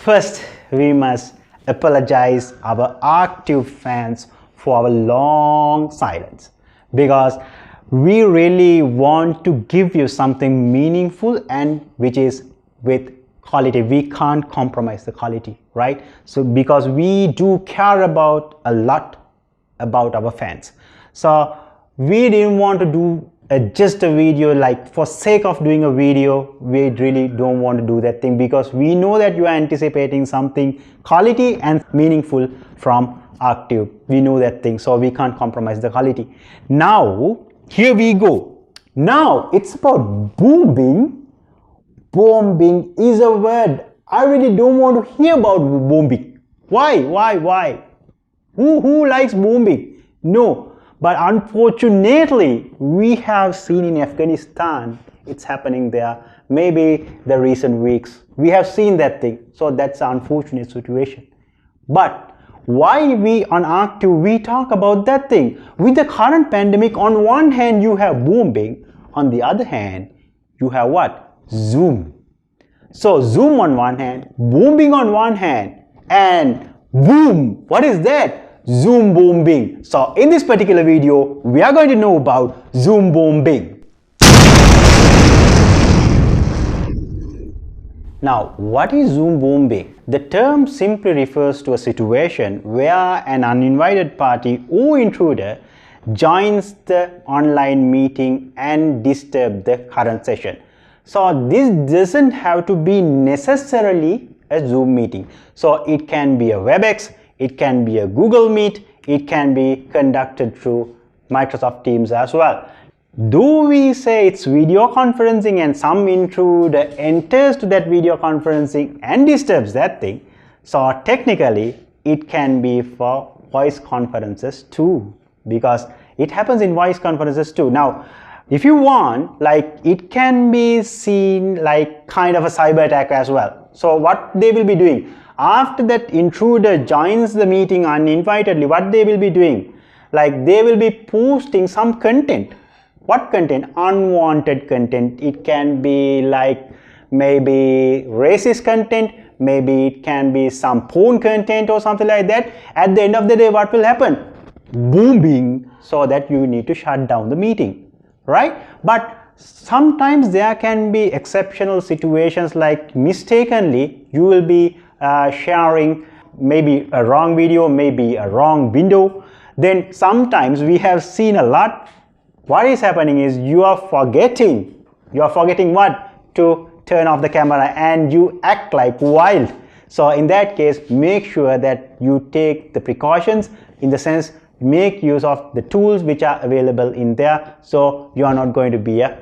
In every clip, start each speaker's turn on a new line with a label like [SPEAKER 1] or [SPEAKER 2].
[SPEAKER 1] First, we must apologize our active fans for our long silence, because we really want to give you something meaningful and which is with quality. We can't compromise the quality, right? So because we do care about a lot about our fans, so we didn't want to do just a video like for sake of doing a video. We really don't want to do that thing, because we know that you are anticipating something quality and meaningful from active. We know that thing, so we can't compromise the quality. Now here we go. Now it's about bombing. Bombing is a word I really don't want to hear about. Bombing. Why? Who likes bombing? No. But unfortunately, we have seen in Afghanistan, it's happening there. Maybe the recent weeks, we have seen that thing. So that's an unfortunate situation. But why we on active, we talk about that thing? With the current pandemic, on one hand, you have bombing. On the other hand, you have what? Zoom. So Zoom on one hand, bombing on one hand, and boom, what is that? Zoombombing. So in this particular video, we are going to know about Zoombombing. Now, what is Zoombombing? The term simply refers to a situation where an uninvited party or intruder joins the online meeting and disturbs the current session. So this doesn't have to be necessarily a Zoom meeting. So it can be a WebEx, it can be a Google Meet, it can be conducted through Microsoft Teams as well. Though we say it's video conferencing and some intruder enters to that video conferencing and disturbs that thing, so technically it can be for voice conferences too, because it happens in voice conferences too. Now, if you want, like, it can be seen like kind of a cyber attack as well. So what they will be doing? After that intruder joins the meeting uninvitedly, what they will be doing? Like, they will be posting some content. What content? Unwanted content. It can be like maybe racist content, maybe it can be some porn content or something like that. At the end of the day, what will happen? Booming, so that you need to shut down the meeting, right? But sometimes there can be exceptional situations, like mistakenly you will be sharing maybe a wrong video, maybe a wrong window. Then sometimes we have seen a lot. What is happening is you are forgetting what? To turn off the camera, and you act like wild. So in that case, make sure that you take the precautions, in the sense, make use of the tools which are available in there, so you are not going to be a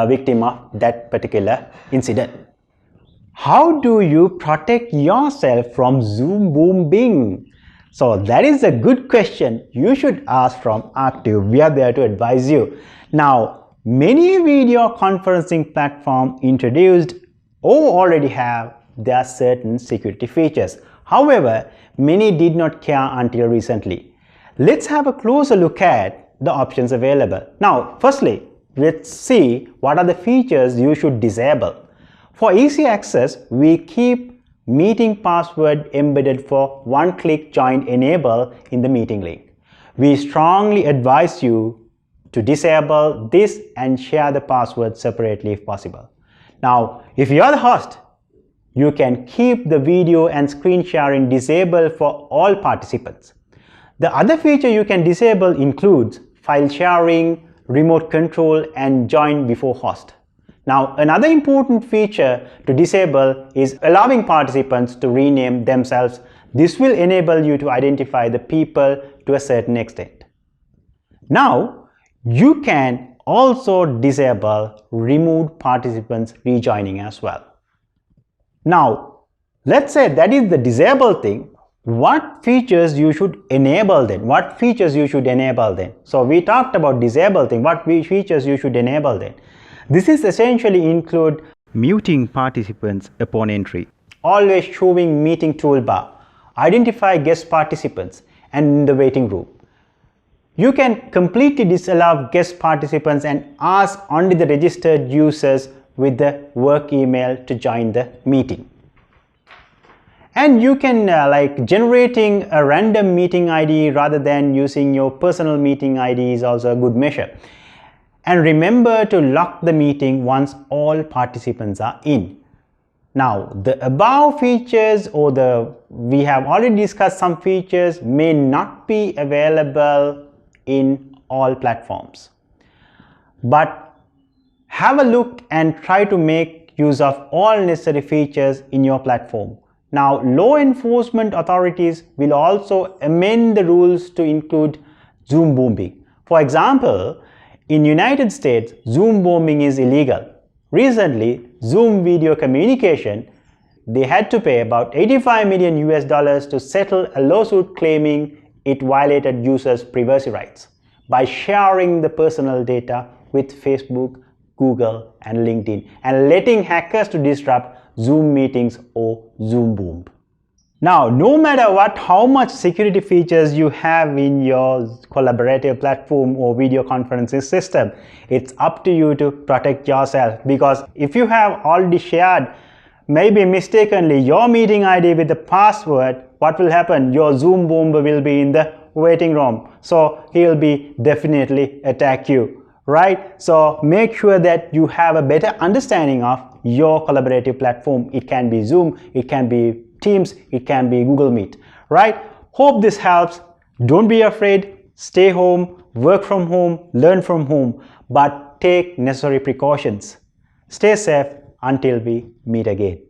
[SPEAKER 1] victim of that particular incident. How do you protect yourself from Zoombombing? So that is a good question you should ask from active. We are there to advise you. Now, many video conferencing platforms introduced or already have their certain security features. However, many did not care until recently. Let's have a closer look at the options available. Now, firstly, let's see what are the features you should disable. For easy access, we keep meeting password embedded for one-click join enable in the meeting link. We strongly advise you to disable this and share the password separately if possible. Now, if you are the host, you can keep the video and screen sharing disabled for all participants. The other feature you can disable includes file sharing, remote control, and join before host. Now, another important feature to disable is allowing participants to rename themselves. This will enable you to identify the people to a certain extent. Now, you can also disable removed participants rejoining as well. Now, let's say that is the disable thing. What features you should enable then? What features you should enable then? So we talked about disable thing. What features you should enable then? This is essentially include muting participants upon entry, always showing meeting toolbar, identify guest participants, and in the waiting room. You can completely disallow guest participants and ask only the registered users with the work email to join the meeting. And you can like generating a random meeting ID rather than using your personal meeting ID is also a good measure. And remember to lock the meeting once all participants are in. Now, the above features we have already discussed some features may not be available in all platforms. But have a look and try to make use of all necessary features in your platform. Now, law enforcement authorities will also amend the rules to include Zoom bombing. For example, in United States, Zoom bombing is illegal. Recently, Zoom Video Communication, they had to pay about $85 million to settle a lawsuit claiming it violated users' privacy rights by sharing the personal data with Facebook, Google, and LinkedIn and letting hackers to disrupt Zoom meetings or Zoom bomb. Now, no matter how much security features you have in your collaborative platform or video conferencing system, it's up to you to protect yourself, because if you have already shared maybe mistakenly your meeting ID with the password, what will happen? Your Zoom bomber will be in the waiting room, so he'll be definitely attack you, right? So make sure that you have a better understanding of your collaborative platform. It can be Zoom, it can be Teams, it can be Google Meet, right? Hope this helps. Don't be afraid. Stay home, work from home, learn from home, but take necessary precautions. Stay safe until we meet again.